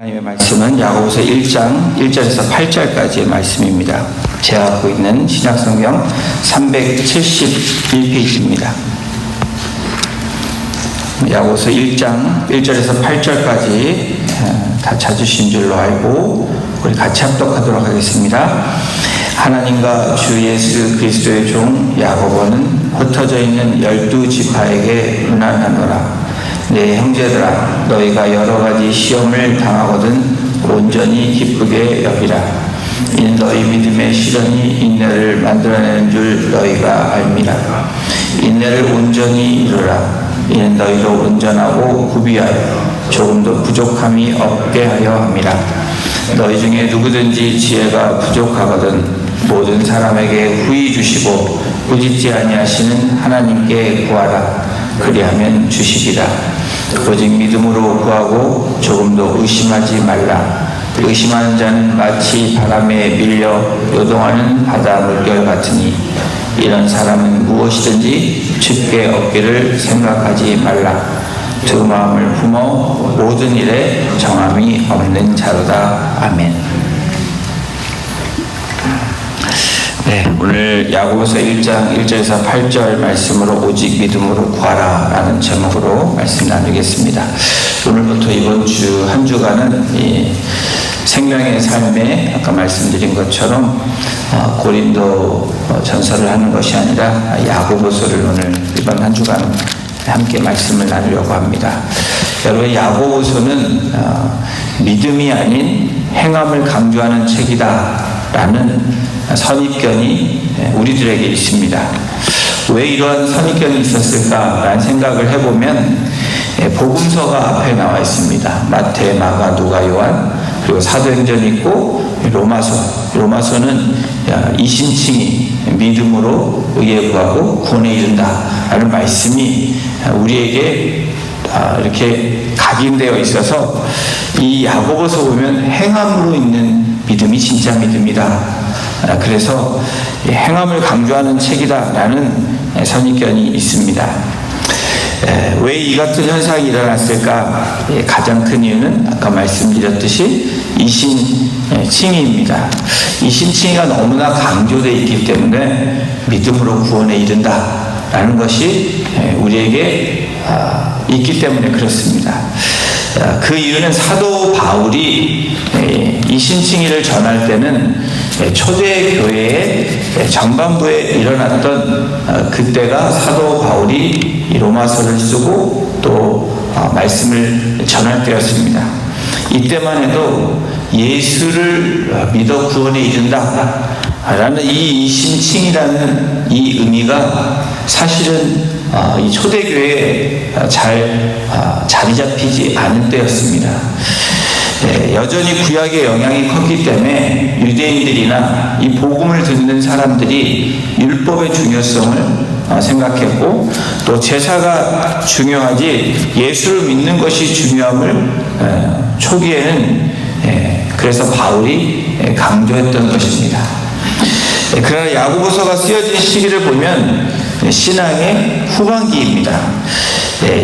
하나님의 말씀은 야고보서 1장 1절에서 8절까지의 말씀입니다. 제가 갖고 있는 신약성경 371페이지입니다. 야고보서 1장 1절에서 8절까지 다 찾으신 줄로 알고 우리 같이 합독하도록 하겠습니다. 하나님과 주 예수 그리스도의 종 야고보는 흩어져 있는 12지파에게 문안하노라. 내 형제들아, 너희가 여러가지 시험을 당하거든 온전히 기쁘게 여기라. 이는 너희 믿음의 시련이 인내를 만들어내는 줄 너희가 알미라. 인내를 온전히 이루라. 이는 너희로 온전하고 구비하여 조금도 부족함이 없게 하여 함이라. 너희 중에 누구든지 지혜가 부족하거든 모든 사람에게 후히 주시고 꾸짖지 아니하시는 하나님께 구하라. 그리하면 주시리라. 오직 믿음으로 구하고 조금도 의심하지 말라. 의심하는 자는 마치 바람에 밀려 요동하는 바다 물결 같으니 이런 사람은 무엇이든지 쉽게 얻기를 생각하지 말라. 두 마음을 품어 모든 일에 정함이 없는 자로다. 아멘. 네, 오늘 야고보서 1장 1절에서 8절 말씀으로 오직 믿음으로 구하라 라는 제목으로 말씀 나누겠습니다. 오늘부터 이번 주 한 주간은 이 생명의 삶에 아까 말씀드린 것처럼 고린도 전서를 하는 것이 아니라 야고보서를 오늘 이번 한 주간 함께 말씀을 나누려고 합니다. 여러분, 야고보서는 믿음이 아닌 행함을 강조하는 책이다 라는 선입견이 우리들에게 있습니다. 왜 이러한 선입견이 있었을까라는 생각을 해보면 복음서가 앞에 나와 있습니다. 마태, 마가, 누가, 요한, 그리고 사도행전이 있고 로마서는 이신칭이 믿음으로 의에 구하고 구원에 이른다라는 말씀이 우리에게 이렇게 각인되어 있어서 이 야고보서 보면 행함으로 있는 믿음이 진짜 믿음이다. 그래서 행함을 강조하는 책이다라는 선입견이 있습니다. 왜 이 같은 현상이 일어났을까? 가장 큰 이유는 아까 말씀드렸듯이 이신칭의입니다. 이신칭의가 너무나 강조되어 있기 때문에 믿음으로 구원에 이른다라는 것이 우리에게 있기 때문에 그렇습니다. 그 이유는 사도 바울이 이신칭의를 전할 때는 초대교회의 전반부에 일어났던 그때가 사도 바울이 로마서를 쓰고 또 말씀을 전할 때였습니다. 이때만 해도 예수를 믿어 구원에 이른다 라는 이 이신칭이라는 이 의미가 사실은 이 초대교회에 잘 자리 잡히지 않은 때였습니다. 여전히 구약의 영향이 컸기 때문에 유대인들이나 이 복음을 듣는 사람들이 율법의 중요성을 생각했고 또 제사가 중요하지 예수를 믿는 것이 중요함을 초기에는 그래서 바울이 강조했던 것입니다. 그러나 야고보서가 쓰여진 시기를 보면 신앙의 후반기입니다.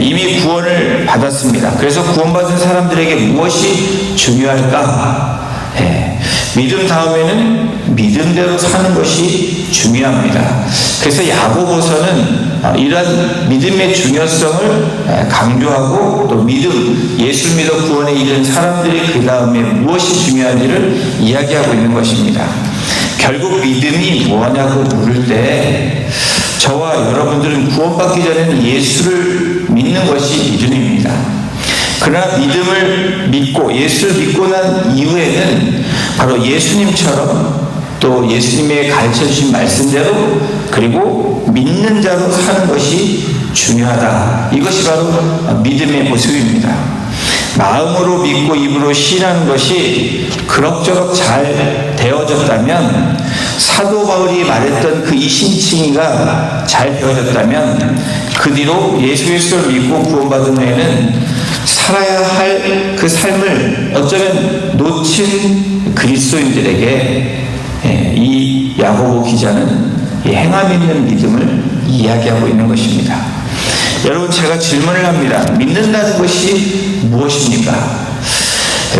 이미 구원을 받았습니다. 그래서 구원받은 사람들에게 무엇이 중요할까? 믿음 다음에는 믿음대로 사는 것이 중요합니다. 그래서 야고보서는 이러한 믿음의 중요성을 강조하고 또 믿음, 예수 믿어 구원에 이른 사람들이 그 다음에 무엇이 중요한지를 이야기하고 있는 것입니다. 결국 믿음이 뭐냐고 물을 때 저와 여러분들은 구원받기 전에는 예수를 믿는 것이 믿음입니다. 그러나 믿음을 믿고 예수를 믿고 난 이후에는 바로 예수님처럼 또 예수님의 가르쳐주신 말씀대로 그리고 믿는 자로 사는 것이 중요하다. 이것이 바로 믿음의 모습입니다. 마음으로 믿고 입으로 시인하는 것이 그럭저럭 잘 되어졌다면 사도 바울이 말했던 그 이신칭의가 잘 되어졌다면 그 뒤로 예수 그리스도를 믿고 구원받은 후에는 살아야 할 그 삶을 어쩌면 놓친 그리스도인들에게 이 야고보 기자는 이 행함 있는 믿음을 이야기하고 있는 것입니다. 여러분, 제가 질문을 합니다. 믿는다는 것이 무엇입니까?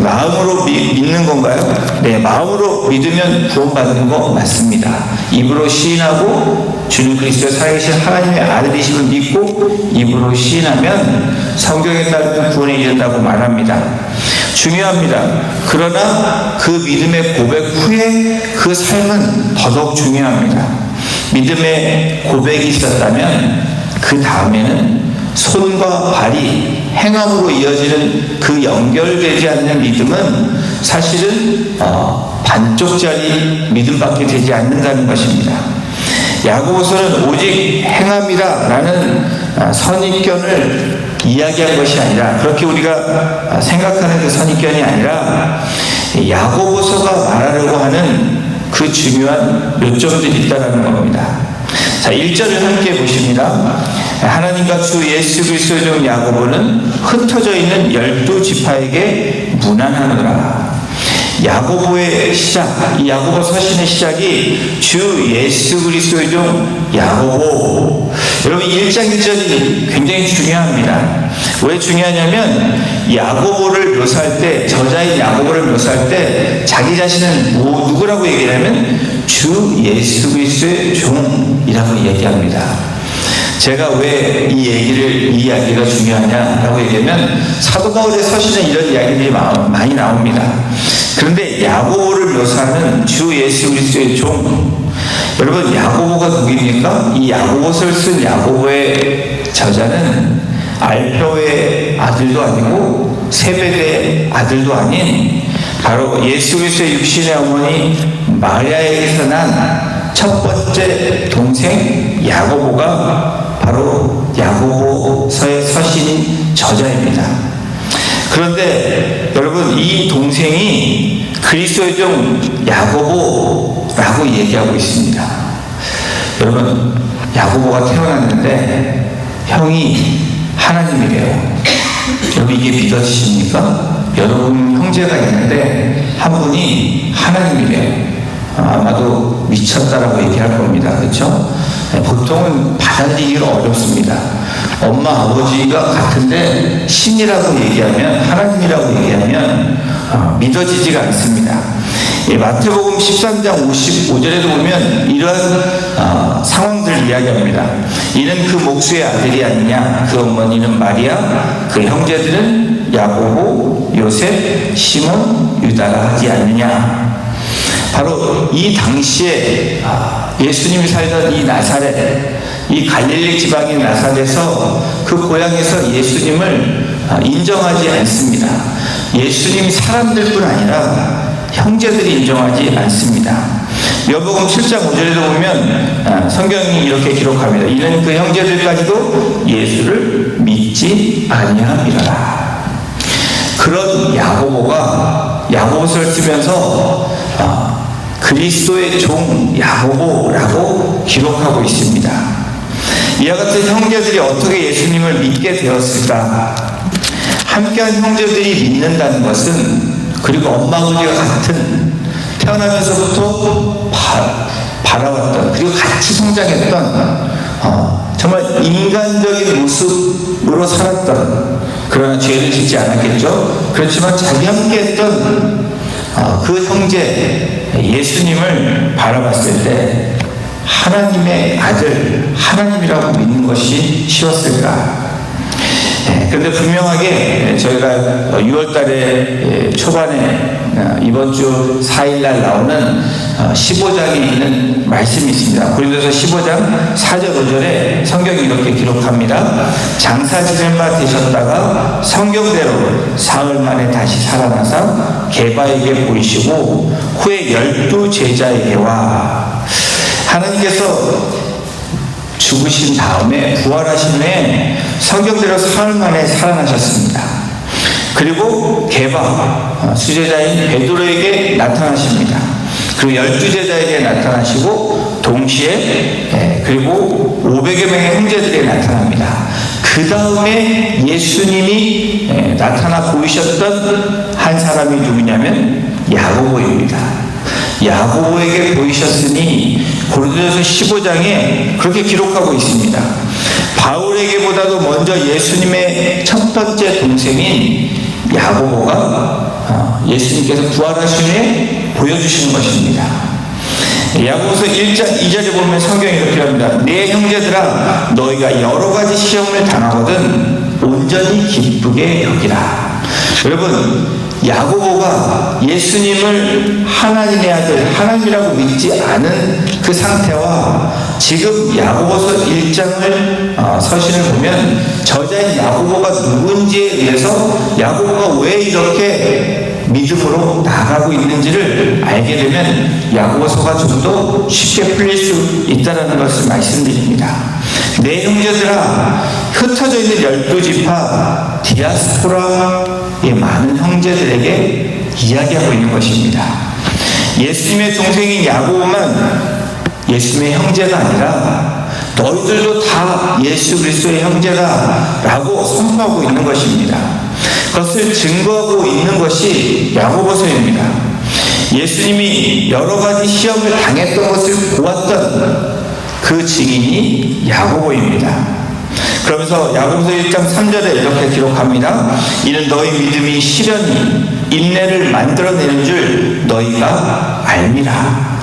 마음으로 믿는 건가요? 네, 마음으로 믿으면 구원받는 거 맞습니다. 입으로 시인하고 주는 그리스도의 살아계신 하나님의 아들이심을 믿고 입으로 시인하면 성경에 따르면 구원에 이른다고 말합니다. 중요합니다. 그러나 그 믿음의 고백 후에 그 삶은 더더욱 중요합니다. 믿음의 고백이 있었다면 그 다음에는 손과 발이 행함으로 이어지는 그 연결되지 않는 믿음은 사실은 반쪽짜리 믿음밖에 되지 않는다는 것입니다. 야고보서는 오직 행함이라 라는 선입견을 이야기한 것이 아니라, 그렇게 우리가 생각하는 그 선입견이 아니라 야고보서가 말하려고 하는 그 중요한 요점들이 있다는 겁니다. 자, 1절을 함께 보십니다. 하나님과 주 예수 그리스도의 종 야고보는 흩어져 있는 12지파에게 문안하노라. 야고보의 시작, 이 야고보 서신의 시작이 주 예수 그리스도의 종 야고보. 여러분, 1장 1절이 굉장히 중요합니다. 왜 중요하냐면 야고보를 묘사할 때, 저자인 야고보를 묘사할 때 자기 자신은 누구라고 얘기하냐면 주 예수 그리스도의 종이라고 얘기합니다. 제가 왜 이 이야기가 중요하냐라고 얘기하면 사도 바울의 서신에 이런 이야기들이 많이 나옵니다. 그런데 야고보를 묘사하는 주 예수 그리스도의 종, 여러분, 야고보가 누구입니까? 이 야고보서를 쓴 야고보의 저자는 알페오의 아들도 아니고 세베대의 아들도 아닌 바로 예수 그리스도의 육신의 어머니 마리아에게서 난 첫 번째 동생 야고보가 바로 야고보서의 서신 저자입니다. 그런데 여러분, 이 동생이 그리스도의 종 야고보라고 얘기하고 있습니다. 여러분, 야고보가 태어났는데 형이 하나님이래요. 여러분, 이게 믿어지십니까? 여러분 형제가 있는데 한 분이 하나님이래요. 아마도 미쳤다라고 얘기할 겁니다. 그렇죠? 보통은 받아들이기가 어렵습니다. 엄마 아버지가 같은데 신이라고 얘기하면, 하나님이라고 얘기하면 믿어지지가 않습니다. 마태복음 13장 55절에도 보면 이러한 상황들을 이야기합니다. 이는 그 목수의 아들이 아니냐, 그 어머니는 마리아, 그 형제들은 야고보, 요셉, 시몬, 유다라 하지 않느냐. 바로 이 당시에 예수님이 살던 이 나사렛, 이 갈릴리 지방인 나사렛에서 그 고향에서 예수님을 인정하지 않습니다. 예수님 사람들뿐 아니라 형제들이 인정하지 않습니다. 요복음 7장 5절에도 보면 성경이 이렇게 기록합니다. 이는 그 형제들까지도 예수를 믿지 아니함이라. 그런 야고보가 야고보서를 쓰면서 그리스도의 종 야고보라고 기록하고 있습니다. 이와 같은 형제들이 어떻게 예수님을 믿게 되었을까? 함께한 형제들이 믿는다는 것은, 그리고 엄마 아버지가 같은, 태어나면서부터 바라왔던, 그리고 같이 성장했던 정말 인간적인 모습으로 살았던, 그러나 죄를 짓지 않았겠죠. 그렇지만 자기 함께했던 그 형제 예수님을 바라봤을 때 하나님의 아들, 하나님이라고 믿는 것이 쉬웠을까? 그런데 분명하게 저희가 6월달에 초반에 이번 주 4일날 나오는 15장에 있는 말씀이 있습니다. 고린도서 15장 4절 5절에 성경이 이렇게 기록합니다. 장사 지낼 바 되셨다가 성경대로 사흘 만에 다시 살아나사 게바에게 보이시고 후에 12제자에게와. 하나님께서 죽으신 다음에 부활하신 후에 성경대로 사흘 만에 살아나셨습니다. 그리고 게바 수제자인 베드로에게 나타나십니다. 그리고 12제자에게 나타나시고 동시에 그리고 500여 명의 형제들에게 나타납니다. 그 다음에 예수님이 나타나 보이셨던 한 사람이 누구냐면 야고보입니다. 야고보에게 보이셨으니 고린도서 15장에 그렇게 기록하고 있습니다. 바울에게보다도 먼저 예수님의 첫 번째 동생인 야고보가 예수님께서 부활하신 후에 보여주시는 것입니다. 야고보서 1장 2절에 보면 성경이 이렇게 합니다. 내 형제들아 너희가 여러 가지 시험을 당하거든 온전히 기쁘게 여기라. 여러분, 야고보가 예수님을 하나님의 아들, 하나님이라고 믿지 않은 그 상태와 지금 야고보서 1장을 서신을 보면 저자인 야고보가 누군지에 의해서 야고보가 왜 이렇게 믿음으로 나아가고 있는지를 알게 되면 야고보서가 좀 더 쉽게 풀릴 수 있다는 것을 말씀드립니다. 내 형제들아, 흩어져 있는 12지파 디아스포라의 많은 형제들에게 이야기하고 있는 것입니다. 예수님의 동생인 야고보만 예수님의 형제가 아니라 너희들도 다 예수 그리스도의 형제다 라고 선포하고 있는 것입니다. 그것을 증거하고 있는 것이 야고보서입니다. 예수님이 여러 가지 시험을 당했던 것을 보았던 그 증인이 야고보입니다. 그러면서 야고보서 1장 3절에 이렇게 기록합니다. 이는 너희 믿음이 시련이 인내를 만들어내는 줄 너희가 알미라.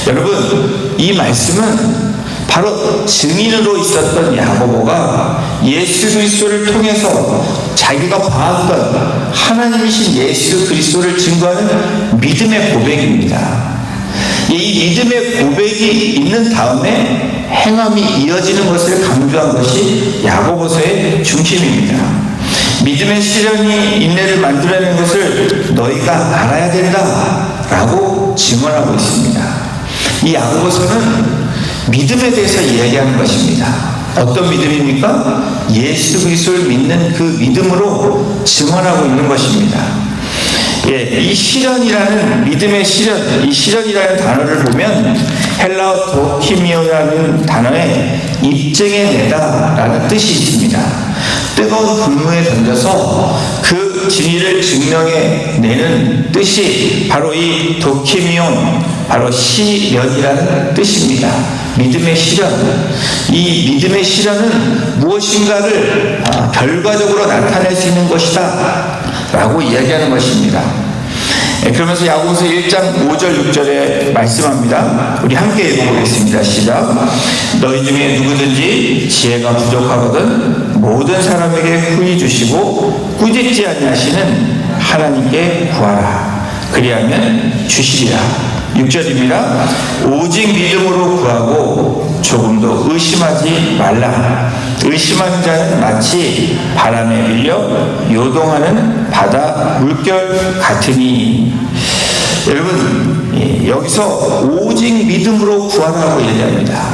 여러분, 이 말씀은 바로 증인으로 있었던 야고보가 예수 그리스도를 통해서 자기가 봐왔던 하나님이신 예수 그리스도를 증거하는 믿음의 고백입니다. 이 믿음의 고백이 있는 다음에 행함이 이어지는 것을 강조한 것이 야고보서의 중심입니다. 믿음의 시련이 인내를 만들어내는 것을 너희가 알아야 된다 라고 증언하고 있습니다. 이 야고보서는 믿음에 대해서 이야기하는 것입니다. 어떤 믿음입니까? 예수 그리스도를 믿는 그 믿음으로 증언하고 있는 것입니다. 이 시련이라는 믿음의 시련, 이 시련이라는 단어를 보면 헬라어 도키미오라는 단어에 입증해내다라는 뜻이 있습니다. 뜨거운 불문에 던져서 그 진리를 증명해내는 뜻이 바로 이 도키미온, 바로 시련이라는 뜻입니다. 믿음의 시련. 이 믿음의 시련은 무엇인가를 결과적으로 나타낼 수 있는 것이다 라고 이야기하는 것입니다. 그러면서 야고보서 1장 5절 6절에 말씀합니다. 우리 함께 읽어보겠습니다. 시작. 너희 중에 누구든지 지혜가 부족하거든 모든 사람에게 훈히 주시고 꾸짖지 아니하시는 하나님께 구하라. 그리하면 주시리라. 6절입니다. 오직 믿음으로 구하고 조금도 의심하지 말라. 의심하는 자는 마치 바람에 밀려 요동하는 바다 물결 같으니. 여러분, 여기서 오직 믿음으로 구하라고 얘기합니다.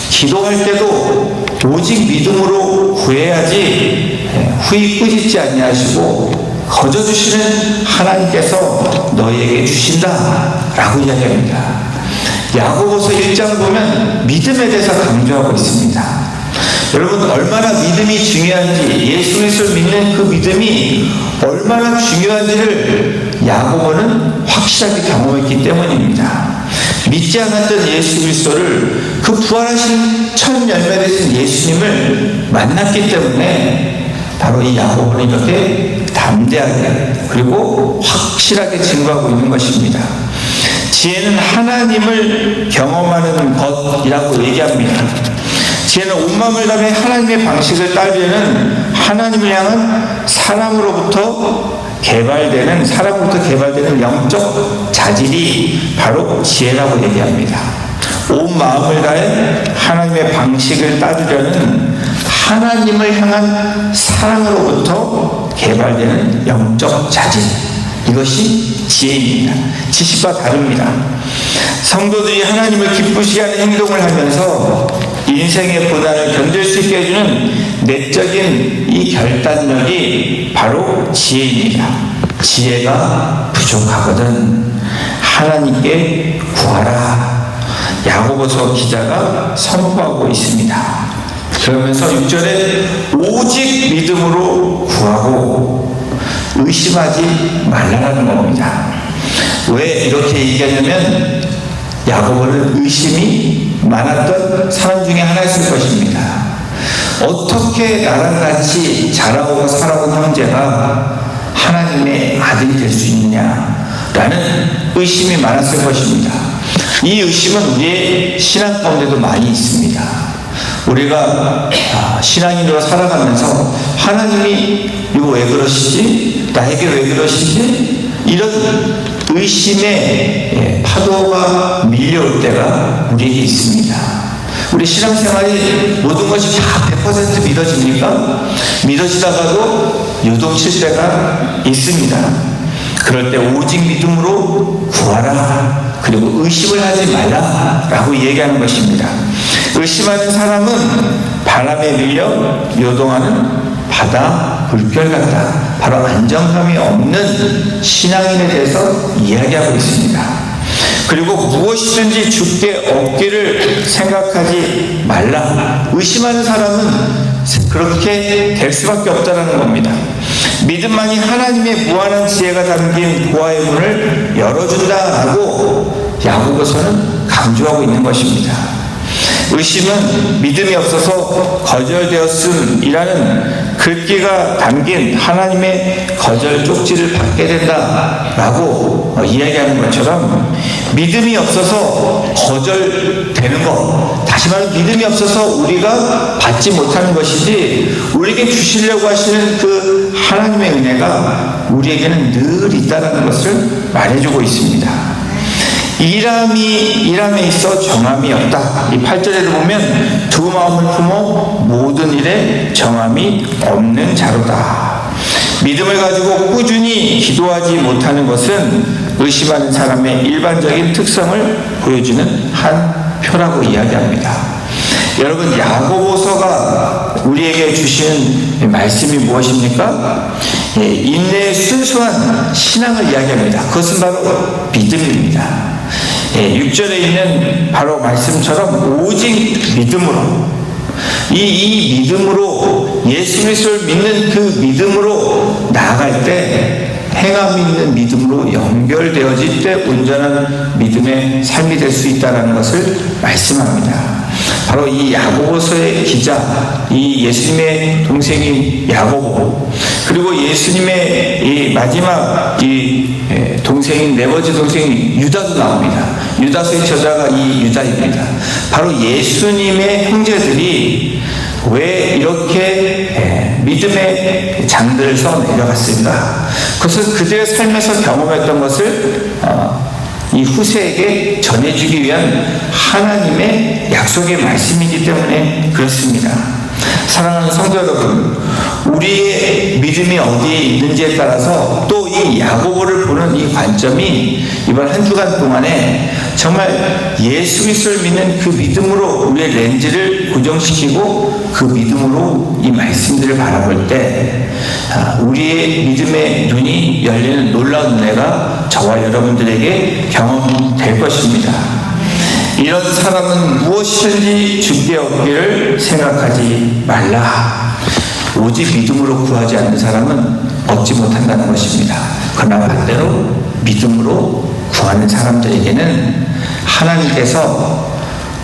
기도할 때도 오직 믿음으로 구해야지 후히 꾸짖지 아니하시고 거저주시는 하나님께서 너희에게 주신다 라고 이야기합니다. 야고보서 1장을 보면 믿음에 대해서 강조하고 있습니다. 여러분, 얼마나 믿음이 중요한지, 예수 그리스도를 믿는 그 믿음이 얼마나 중요한지를 야고보는 확실하게 경험했기 때문입니다. 믿지 않았던 예수 그리스도를, 그 부활하신 첫 열매 되신 예수님을 만났기 때문에 바로 이 야고보는 이렇게 담대하게 그리고 확실하게 증거하고 있는 것입니다. 지혜는 하나님을 경험하는 것이라고 얘기합니다. 지혜는 온 마음을 다해 하나님의 방식을 따르려는 하나님을 향한 사람으로부터 개발되는 영적 자질이 바로 지혜라고 얘기합니다. 온 마음을 다해 하나님의 방식을 따르려는 하나님을 향한 사랑으로부터 개발되는 영적 자질, 이것이 지혜입니다. 지식과 다릅니다. 성도들이 하나님을 기쁘시게 하는 행동을 하면서 인생의 고난을 견딜 수 있게 해주는 내적인 이 결단력이 바로 지혜입니다. 지혜가 부족하거든 하나님께 구하라. 야고보서 기자가 선포하고 있습니다. 그러면서 6절에 오직 믿음으로 구하고 의심하지 말라는 겁니다. 왜 이렇게 얘기하냐면 야고보는 의심이 많았던 사람 중에 하나였을 것입니다. 어떻게 나랑 같이 자라오고 살아온 형제가 하나님의 아들이 될 수 있느냐라는 의심이 많았을 것입니다. 이 의심은 우리의 신앙 가운데도 많이 있습니다. 우리가 신앙인으로 살아가면서 하나님이 이거 왜 그러시지? 나에게 왜 그러시지? 이런 의심의 파도가 밀려올 때가 우리에게 있습니다. 우리 신앙생활이 모든 것이 다 100% 믿어집니까? 믿어지다가도 요동칠 때가 있습니다. 그럴 때 오직 믿음으로 구하라. 그리고 의심을 하지 말라 라고 얘기하는 것입니다. 의심하는 사람은 바람에 밀려 요동하는 바다 물결 같다. 바로 안정감이 없는 신앙인에 대해서 이야기하고 있습니다. 그리고 무엇이든지 주께 얻기를 생각하지 말라. 의심하는 사람은 그렇게 될 수밖에 없다는 겁니다. 믿음만이 하나님의 무한한 지혜가 담긴 보화의 문을 열어준다라고 야고보서는 강조하고 있는 것입니다. 의심은 믿음이 없어서 거절되었음이라는 글귀가 담긴 하나님의 거절 쪽지를 받게 된다라고 이야기하는 것처럼 믿음이 없어서 거절되는 것, 다시 말해 믿음이 없어서 우리가 받지 못하는 것이지 우리에게 주시려고 하시는 그 하나님의 은혜가 우리에게는 늘 있다는 것을 말해주고 있습니다. 일함에 있어 정함이 없다. 이 8절에도 보면 두 마음을 품어 모든 일에 정함이 없는 자로다. 믿음을 가지고 꾸준히 기도하지 못하는 것은 의심하는 사람의 일반적인 특성을 보여주는 한 표라고 이야기합니다. 여러분, 야고보서가 우리에게 주시는 말씀이 무엇입니까? 인내의 순수한 신앙을 이야기합니다. 그것은 바로 믿음입니다. 6절에 있는 바로 말씀처럼 오직 믿음으로 이 믿음으로 예수 그리스도를 믿는 그 믿음으로 나아갈 때 행함이 있는 믿음으로 연결되어질 때 온전한 믿음의 삶이 될 수 있다는 것을 말씀합니다. 바로 이 야고보서의 기자, 이 예수님의 동생인 야고보, 그리고 예수님의 이 마지막 이 동생인 네 번째 동생인 유다도 나옵니다. 유다서의 저자가 이 유다입니다. 바로 예수님의 형제들이 왜 이렇게 믿음의 장들을 써 내려갔을까? 그것은 그들의 삶에서 경험했던 것을 이 후세에게 전해주기 위한 하나님의 약속의 말씀이기 때문에 그렇습니다. 사랑하는 성도 여러분, 우리의 믿음이 어디에 있는지에 따라서 또 이 야고보를 보는 이 관점이 이번 한 주간 동안에 정말 예수 그리스도를 믿는 그 믿음으로 우리의 렌즈를 고정시키고 그 믿음으로 이 말씀들을 바라볼 때 우리의 믿음의 눈이 열리는 놀라운 은혜가 저와 여러분들에게 경험될 것입니다. 이런 사람은 무엇이든지 주께 얻기를 생각하지 말라. 오직 믿음으로 구하지 않는 사람은 얻지 못한다는 것입니다. 그러나 반대로 믿음으로 구하는 사람들에게는 하나님께서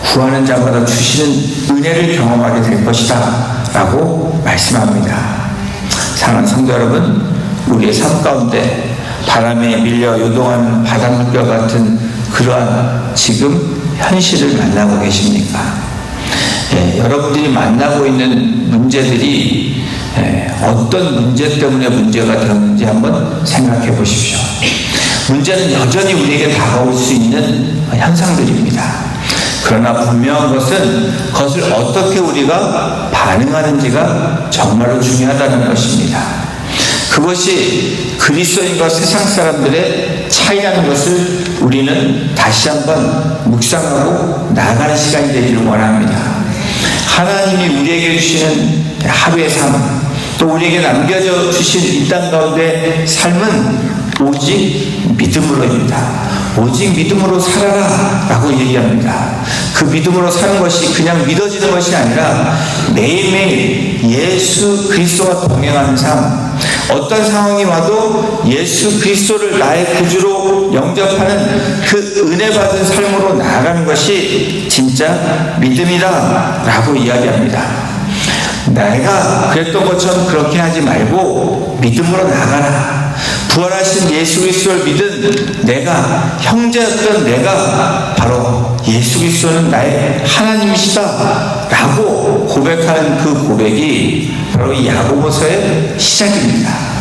구하는 자마다 주시는 은혜를 경험하게 될 것이다 라고 말씀합니다. 사랑하는 성도 여러분, 우리의 삶 가운데 바람에 밀려 요동하는 바닷물결 같은 그러한 지금 현실을 만나고 계십니까? 여러분들이 만나고 있는 문제들이 어떤 문제 때문에 문제가 되었는지 한번 생각해 보십시오. 문제는 여전히 우리에게 다가올 수 있는 현상들입니다. 그러나 분명한 것은 그것을 어떻게 우리가 반응하는지가 정말로 중요하다는 것입니다. 그것이 그리스도인과 세상 사람들의 차이라는 것을 우리는 다시 한번 묵상하고 나아가는 시간이 되기를 원합니다. 하나님이 우리에게 주시는 하루의 삶, 또 우리에게 남겨져 주신 이 땅 가운데 삶은 오직 믿음으로입니다. 오직 믿음으로 살아라 라고 얘기합니다. 그 믿음으로 사는 것이 그냥 믿어지는 것이 아니라 매일매일 예수 그리스도와 동행하는 삶, 어떤 상황이 와도 예수 그리스도를 나의 구주로 영접하는 그 은혜 받은 삶으로 나아가는 것이 진짜 믿음이다 라고 이야기합니다. 내가 그랬던 것처럼 그렇게 하지 말고 믿음으로 나아가라. 부활하신 예수 그리스도를 믿은 내가, 형제였던 내가 바로 예수 그리스도는 나의 하나님이시다 라고 고백하는 그 고백이 바로 이 야고보서의 시작입니다.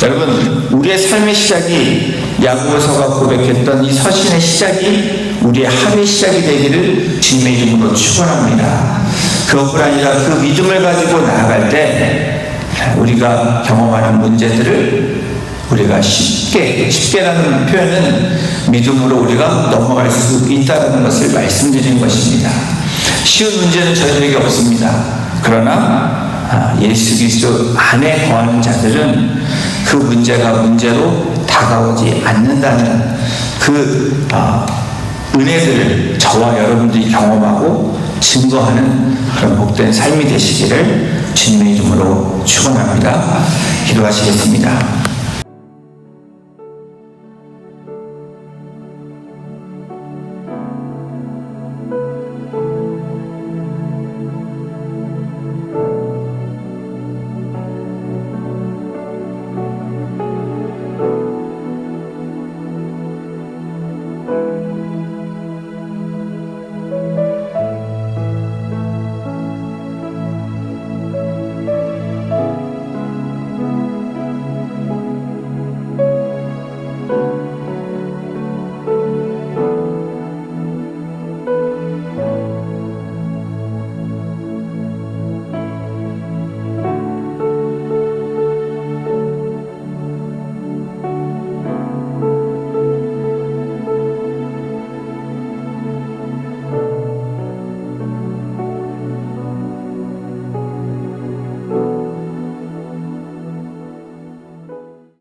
여러분, 우리의 삶의 시작이 야고보서가 고백했던 이 서신의 시작이 우리의 하루의 시작이 되기를 주님의 이름으로 축원합니다. 그것뿐 아니라 그 믿음을 가지고 나아갈 때 우리가 경험하는 문제들을 우리가 쉽게라는 표현은 믿음으로 우리가 넘어갈 수 있다는 것을 말씀드리는 것입니다. 쉬운 문제는 저희들에게 없습니다. 그러나 예수 그리스도 안에 거하는 자들은 그 문제가 문제로 다가오지 않는다는 그 은혜들을 저와 여러분들이 경험하고 증거하는 그런 복된 삶이 되시기를 주님의 이름으로 축원합니다. 기도하시겠습니다.